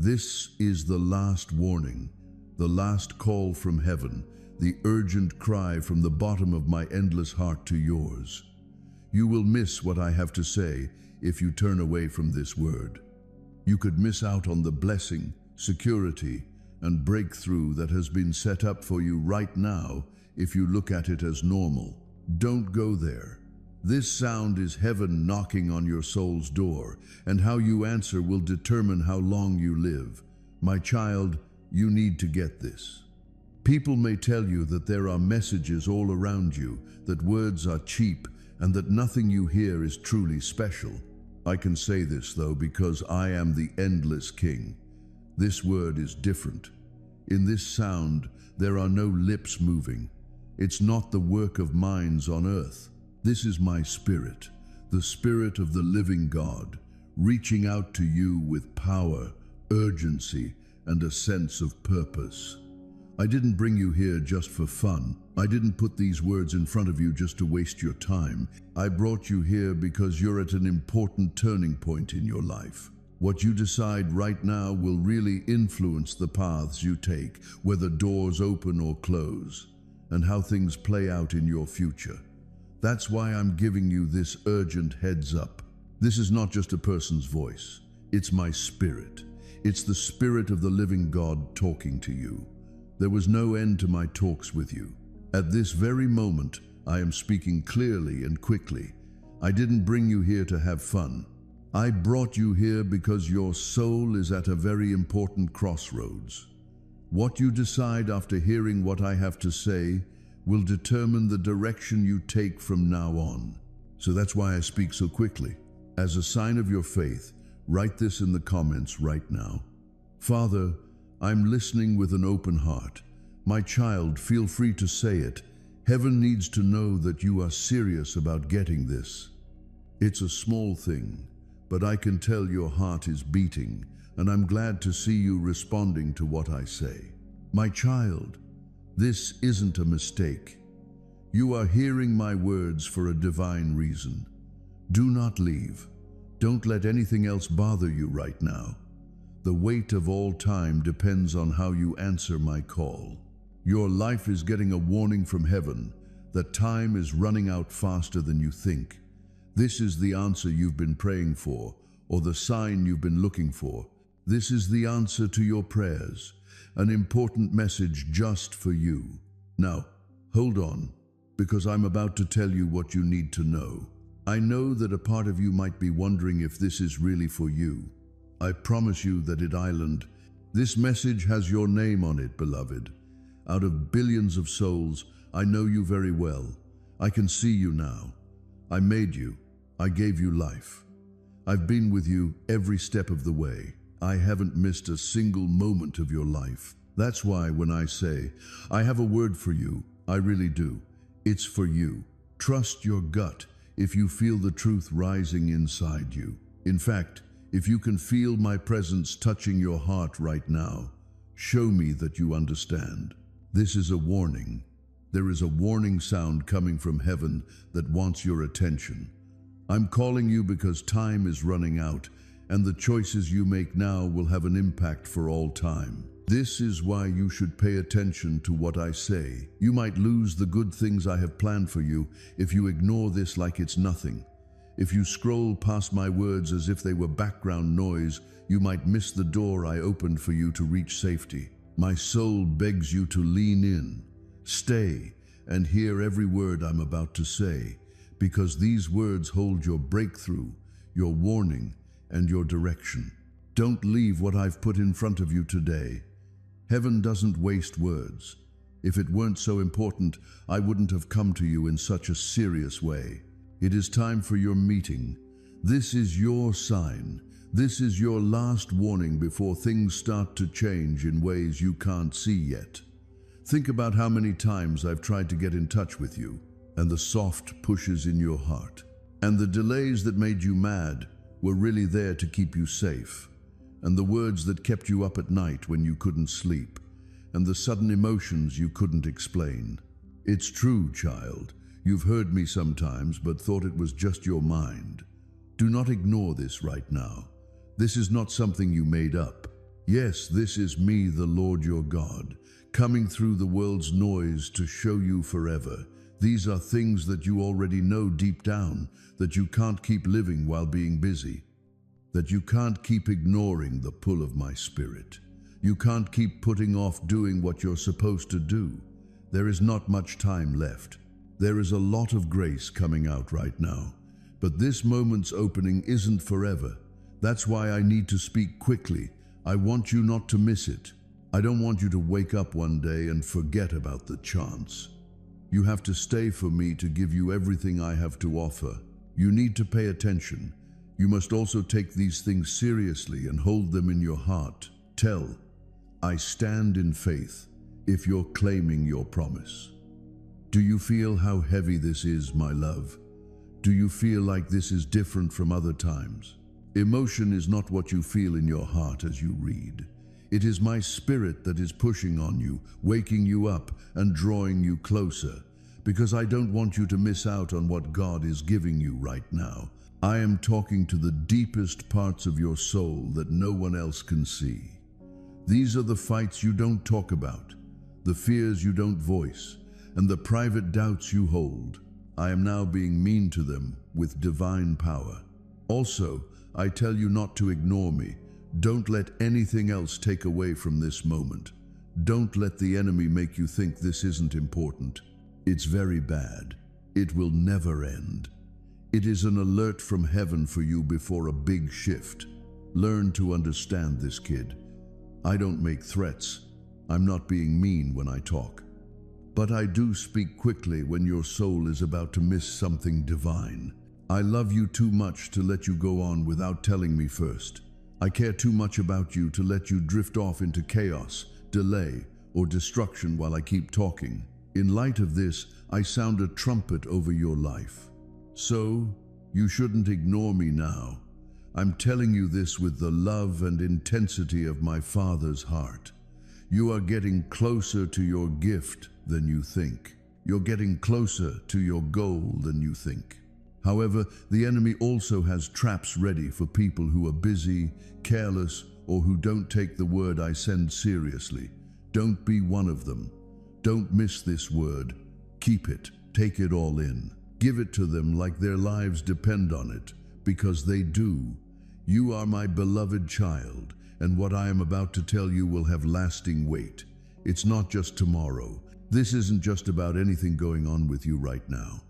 This is the last warning, the last call from heaven, the urgent cry from the bottom of my endless heart to yours. You will miss what I have to say if you turn away from this word. You could miss out on the blessing, security, and breakthrough that has been set up for you right now if you look at it as normal. Don't go there. This sound is heaven knocking on your soul's door, and how you answer will determine how long you live. My child, you need to get this. People may tell you that there are messages all around you, that words are cheap, and that nothing you hear is truly special. I can say this though because I am the endless King. This word is different. In this sound, there are no lips moving. It's not the work of minds on earth. This is my spirit, the spirit of the living God, reaching out to you with power, urgency, and a sense of purpose. I didn't bring you here just for fun. I didn't put these words in front of you just to waste your time. I brought you here because you're at an important turning point in your life. What you decide right now will really influence the paths you take, whether doors open or close, and how things play out in your future. That's why I'm giving you this urgent heads up. This is not just a person's voice. It's my spirit. It's the spirit of the living God talking to you. There was no end to my talks with you. At this very moment, I am speaking clearly and quickly. I didn't bring you here to have fun. I brought you here because your soul is at a very important crossroads. What you decide after hearing what I have to say will determine the direction you take from now on. So that's why I speak so quickly. As a sign of your faith, write this in the comments right now. Father, I'm listening with an open heart. My child, feel free to say it. Heaven needs to know that you are serious about getting this. It's a small thing, but I can tell your heart is beating, and I'm glad to see you responding to what I say. My child, this isn't a mistake. You are hearing my words for a divine reason. Do not leave. Don't let anything else bother you right now. The weight of all time depends on how you answer my call. Your life is getting a warning from heaven that time is running out faster than you think. This is the answer you've been praying for, or the sign you've been looking for. This is the answer to your prayers, an important message just for you. Now, hold on, because I'm about to tell you what you need to know. I know that a part of you might be wondering if this is really for you. I promise you that this message has your name on it, beloved. Out of billions of souls, I know you very well. I can see you now. I made you. I gave you life. I've been with you every step of the way. I haven't missed a single moment of your life. That's why when I say, I have a word for you, I really do. It's for you. Trust your gut if you feel the truth rising inside you. In fact, if you can feel my presence touching your heart right now, show me that you understand. This is a warning. There is a warning sound coming from heaven that wants your attention. I'm calling you because time is running out, and the choices you make now will have an impact for all time. This is why you should pay attention to what I say. You might lose the good things I have planned for you if you ignore this like it's nothing. If you scroll past my words as if they were background noise, you might miss the door I opened for you to reach safety. My soul begs you to lean in, stay, and hear every word I'm about to say, because these words hold your breakthrough, your warning, and your direction. Don't leave what I've put in front of you today. Heaven doesn't waste words. If it weren't so important, I wouldn't have come to you in such a serious way. It is time for your meeting. This is your sign. This is your last warning before things start to change in ways you can't see yet. Think about how many times I've tried to get in touch with you, and the soft pushes in your heart, and the delays that made you mad were really there to keep you safe, and the words that kept you up at night when you couldn't sleep, and the sudden emotions you couldn't explain. It's true, child. You've heard me sometimes, but thought it was just your mind. Do not ignore this right now. This is not something you made up. Yes, this is me, the Lord your God, coming through the world's noise to show you forever. These are things that you already know deep down, that you can't keep living while being busy, that you can't keep ignoring the pull of my spirit. You can't keep putting off doing what you're supposed to do. There is not much time left. There is a lot of grace coming out right now, but this moment's opening isn't forever. That's why I need to speak quickly. I want you not to miss it. I don't want you to wake up one day and forget about the chance. You have to stay for me to give you everything I have to offer. You need to pay attention. You must also take these things seriously and hold them in your heart. Tell, I stand in faith, if you're claiming your promise. Do you feel how heavy this is, my love? Do you feel like this is different from other times? Emotion is not what you feel in your heart as you read. It is my spirit that is pushing on you, waking you up and drawing you closer, because I don't want you to miss out on what God is giving you right now. I am talking to the deepest parts of your soul that no one else can see. These are the fights you don't talk about, the fears you don't voice, and the private doubts you hold. I am now being mean to them with divine power. Also, I tell you not to ignore me. Don't let anything else take away from this moment. Don't let the enemy make you think this isn't important. It's very bad. It will never end. It is an alert from heaven for you before a big shift. Learn to understand this, kid. I don't make threats. I'm not being mean when I talk. But I do speak quickly when your soul is about to miss something divine. I love you too much to let you go on without telling me first. I care too much about you to let you drift off into chaos, delay, or destruction while I keep talking. In light of this, I sound a trumpet over your life. So, you shouldn't ignore me now. I'm telling you this with the love and intensity of my Father's heart. You are getting closer to your gift than you think. You're getting closer to your goal than you think. However, the enemy also has traps ready for people who are busy, careless, or who don't take the word I send seriously. Don't be one of them. Don't miss this word. Keep it. Take it all in. Give it to them like their lives depend on it, because they do. You are my beloved child, and what I am about to tell you will have lasting weight. It's not just tomorrow. This isn't just about anything going on with you right now.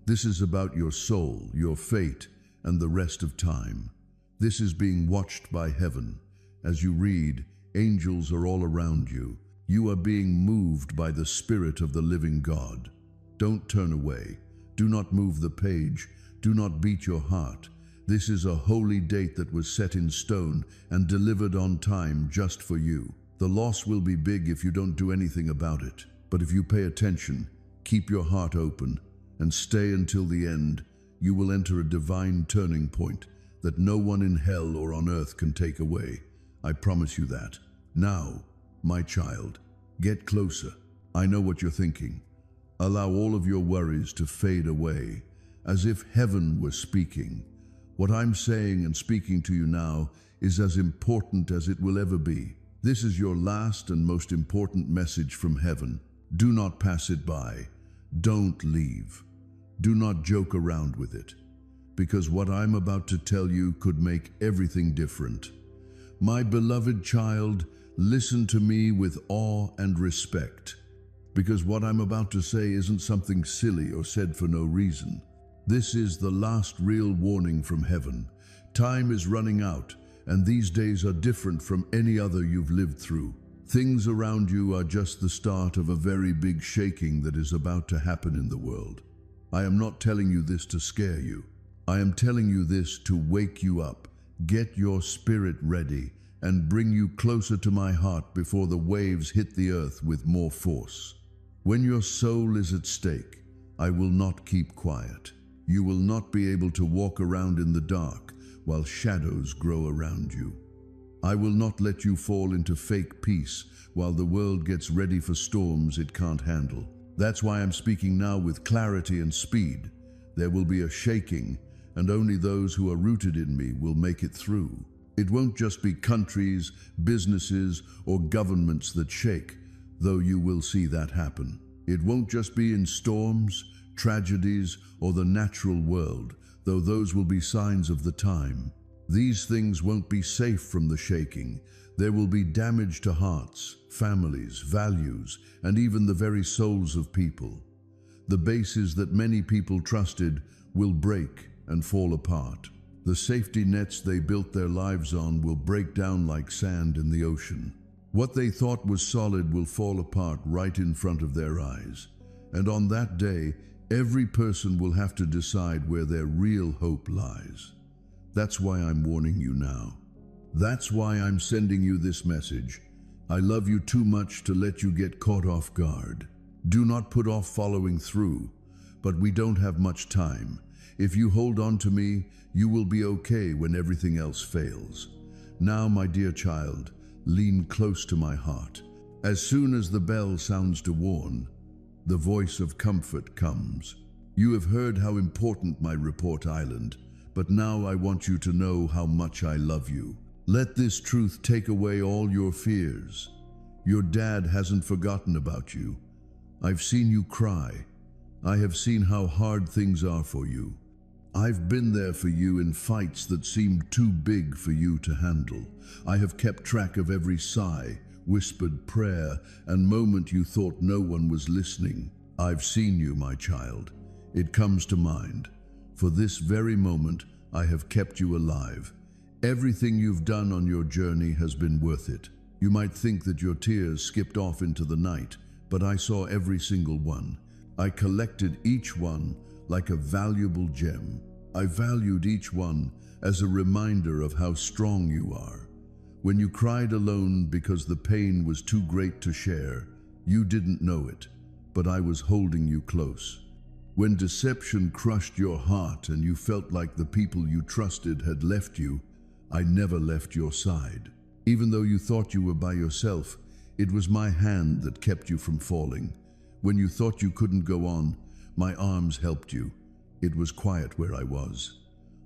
This is about your soul, your fate, and the rest of time. This is being watched by heaven. As you read, angels are all around you. You are being moved by the Spirit of the living God. Don't turn away. Do not move the page. Do not beat your heart. This is a holy date that was set in stone and delivered on time just for you. The loss will be big if you don't do anything about it. But if you pay attention, keep your heart open, and stay until the end, you will enter a divine turning point that no one in hell or on earth can take away. I promise you that. Now, my child, get closer. I know what you're thinking. Allow all of your worries to fade away, as if heaven were speaking. What I'm saying and speaking to you now is as important as it will ever be. This is your last and most important message from heaven. Do not pass it by. Don't leave. Do not joke around with it, because what I'm about to tell you could make everything different. My beloved child, listen to me with awe and respect, because what I'm about to say isn't something silly or said for no reason. This is the last real warning from heaven. Time is running out, and these days are different from any other you've lived through. Things around you are just the start of a very big shaking that is about to happen in the world. I am not telling you this to scare you. I am telling you this to wake you up, get your spirit ready, and bring you closer to my heart before the waves hit the earth with more force. When your soul is at stake, I will not keep quiet. You will not be able to walk around in the dark while shadows grow around you. I will not let you fall into fake peace while the world gets ready for storms it can't handle. That's why I'm speaking now with clarity and speed. There will be a shaking, and only those who are rooted in me will make it through. It won't just be countries, businesses, or governments that shake, though you will see that happen. It won't just be in storms, tragedies, or the natural world, though those will be signs of the time. These things won't be safe from the shaking. There will be damage to hearts, families, values, and even the very souls of people. The bases that many people trusted will break and fall apart. The safety nets they built their lives on will break down like sand in the ocean. What they thought was solid will fall apart right in front of their eyes. And on that day, every person will have to decide where their real hope lies. That's why I'm warning you now. That's why I'm sending you this message. I love you too much to let you get caught off guard. Do not put off following through, but we don't have much time. If you hold on to me, you will be okay when everything else fails. Now, my dear child, lean close to my heart. As soon as the bell sounds to warn, the voice of comfort comes. You have heard how important my report island, but now I want you to know how much I love you. Let this truth take away all your fears. Your dad hasn't forgotten about you. I've seen you cry. I have seen how hard things are for you. I've been there for you in fights that seemed too big for you to handle. I have kept track of every sigh, whispered prayer, and moment you thought no one was listening. I've seen you, my child. It comes to mind. For this very moment, I have kept you alive. Everything you've done on your journey has been worth it. You might think that your tears skipped off into the night, but I saw every single one. I collected each one like a valuable gem. I valued each one as a reminder of how strong you are. When you cried alone because the pain was too great to share, you didn't know it, but I was holding you close. When deception crushed your heart and you felt like the people you trusted had left you, I never left your side. Even though you thought you were by yourself, it was my hand that kept you from falling. When you thought you couldn't go on, my arms helped you. It was quiet where I was.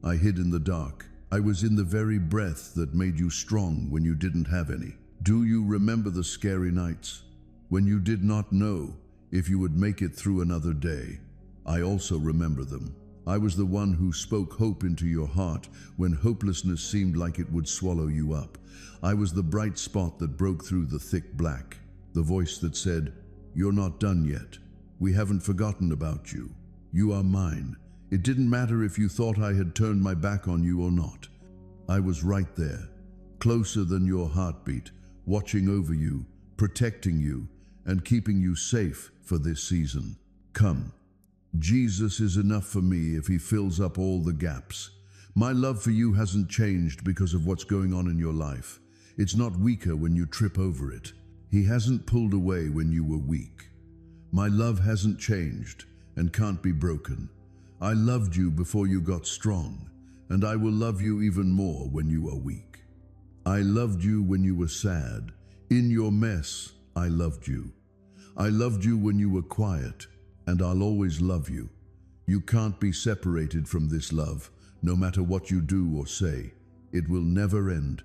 I hid in the dark. I was in the very breath that made you strong when you didn't have any. Do you remember the scary nights when you did not know if you would make it through another day? I also remember them. I was the one who spoke hope into your heart when hopelessness seemed like it would swallow you up. I was the bright spot that broke through the thick black, the voice that said, "You're not done yet. We haven't forgotten about you. You are mine." It didn't matter if you thought I had turned my back on you or not. I was right there, closer than your heartbeat, watching over you, protecting you, and keeping you safe for this season. Come. Jesus is enough for me if he fills up all the gaps. My love for you hasn't changed because of what's going on in your life. It's not weaker when you trip over it. He hasn't pulled away when you were weak. My love hasn't changed and can't be broken. I loved you before you got strong, and I will love you even more when you are weak. I loved you when you were sad. In your mess, I loved you. I loved you when you were quiet, and I'll always love you. You can't be separated from this love, no matter what you do or say. It will never end.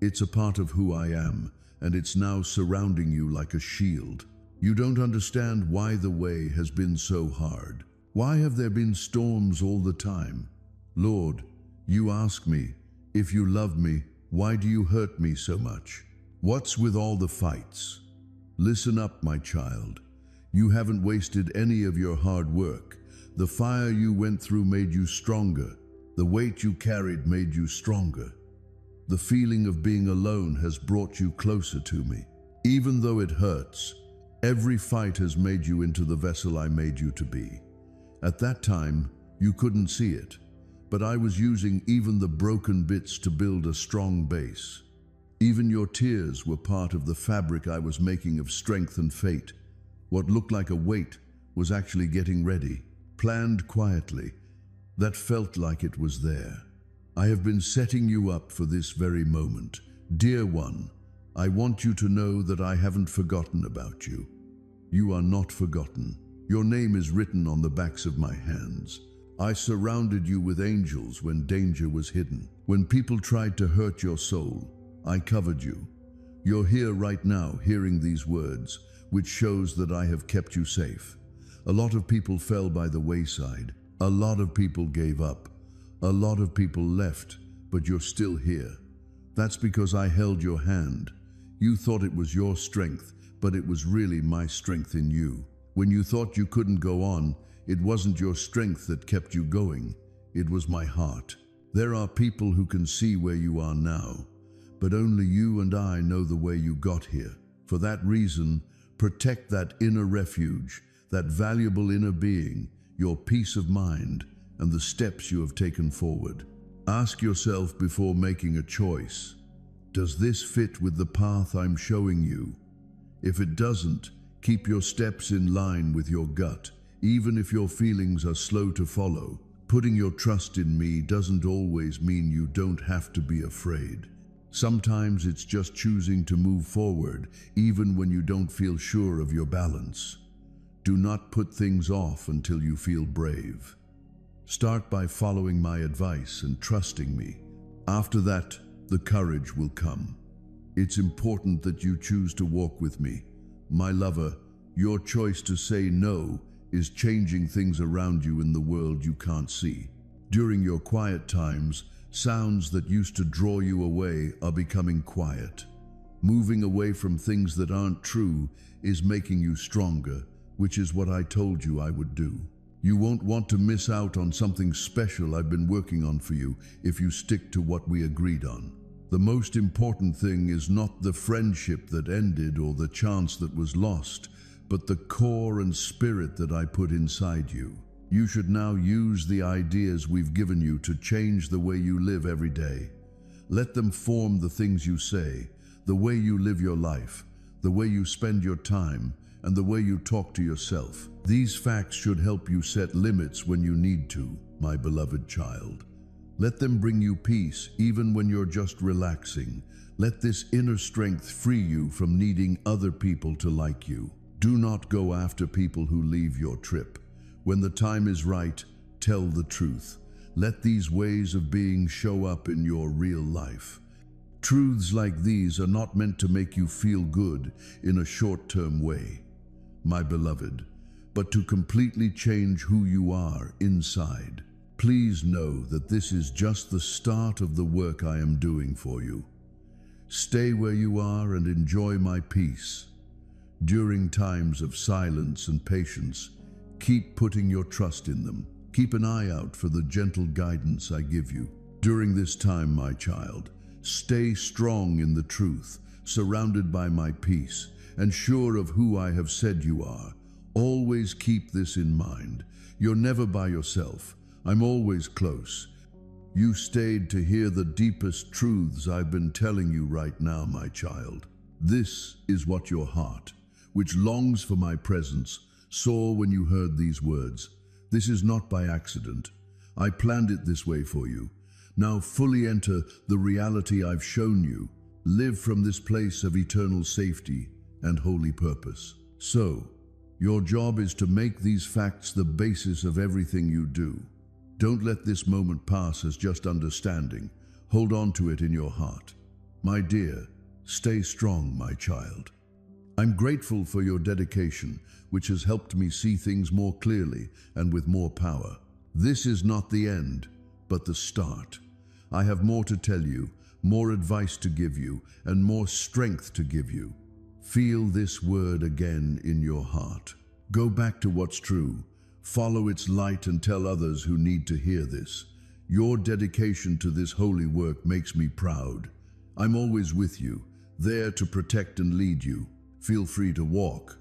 It's a part of who I am, and it's now surrounding you like a shield. You don't understand why the way has been so hard. Why have there been storms all the time? Lord, you ask me, if you love me, why do you hurt me so much? What's with all the fights? Listen up, my child. You haven't wasted any of your hard work. The fire you went through made you stronger. The weight you carried made you stronger. The feeling of being alone has brought you closer to me. Even though it hurts, every fight has made you into the vessel I made you to be. At that time, you couldn't see it, but I was using even the broken bits to build a strong base. Even your tears were part of the fabric I was making of strength and fate. What looked like a weight was actually getting ready, planned quietly, that felt like it was there. I have been setting you up for this very moment. Dear one, I want you to know that I haven't forgotten about you. You are not forgotten. Your name is written on the backs of my hands. I surrounded you with angels when danger was hidden. When people tried to hurt your soul, I covered you. You're here right now hearing these words, which shows that I have kept you safe. A lot of people fell by the wayside. A lot of people gave up. A lot of people left, but you're still here. That's because I held your hand. You thought it was your strength, but it was really my strength in you. When you thought you couldn't go on, it wasn't your strength that kept you going. It was my heart. There are people who can see where you are now, but only you and I know the way you got here. For that reason, protect that inner refuge, that valuable inner being, your peace of mind, and the steps you have taken forward. Ask yourself before making a choice, does this fit with the path I'm showing you? If it doesn't, keep your steps in line with your gut, even if your feelings are slow to follow. Putting your trust in me doesn't always mean you don't have to be afraid. Sometimes it's just choosing to move forward, even when you don't feel sure of your balance. Do not put things off until you feel brave. Start by following my advice and trusting me. After that, the courage will come. It's important that you choose to walk with me. My lover, your choice to say no is changing things around you in the world you can't see. During your quiet times, sounds that used to draw you away are becoming quiet. Moving away from things that aren't true is making you stronger, which is what I told you I would do. You won't want to miss out on something special I've been working on for you if you stick to what we agreed on. The most important thing is not the friendship that ended or the chance that was lost, but the core and spirit that I put inside you. You should now use the ideas we've given you to change the way you live every day. Let them form the things you say, the way you live your life, the way you spend your time, and the way you talk to yourself. These facts should help you set limits when you need to, my beloved child. Let them bring you peace even when you're just relaxing. Let this inner strength free you from needing other people to like you. Do not go after people who leave your trip. When the time is right, tell the truth. Let these ways of being show up in your real life. Truths like these are not meant to make you feel good in a short-term way, my beloved, but to completely change who you are inside. Please know that this is just the start of the work I am doing for you. Stay where you are and enjoy my peace. During times of silence and patience, keep putting your trust in them. Keep an eye out for the gentle guidance I give you. During this time, my child, stay strong in the truth, surrounded by my peace, and sure of who I have said you are. Always keep this in mind. You're never by yourself. I'm always close. You stayed to hear the deepest truths I've been telling you right now, my child. This is what your heart, which longs for my presence, saw when you heard these words. This is not by accident. I planned it this way for you. Now fully enter the reality I've shown you. Live from this place of eternal safety and holy purpose. So, your job is to make these facts the basis of everything you do. Don't let this moment pass as just understanding. Hold on to it in your heart. My dear, stay strong, my child. I'm grateful for your dedication, which has helped me see things more clearly and with more power. This is not the end, but the start. I have more to tell you, more advice to give you, and more strength to give you. Feel this word again in your heart. Go back to what's true. Follow its light and tell others who need to hear this. Your dedication to this holy work makes me proud. I'm always with you, there to protect and lead you. Feel free to walk,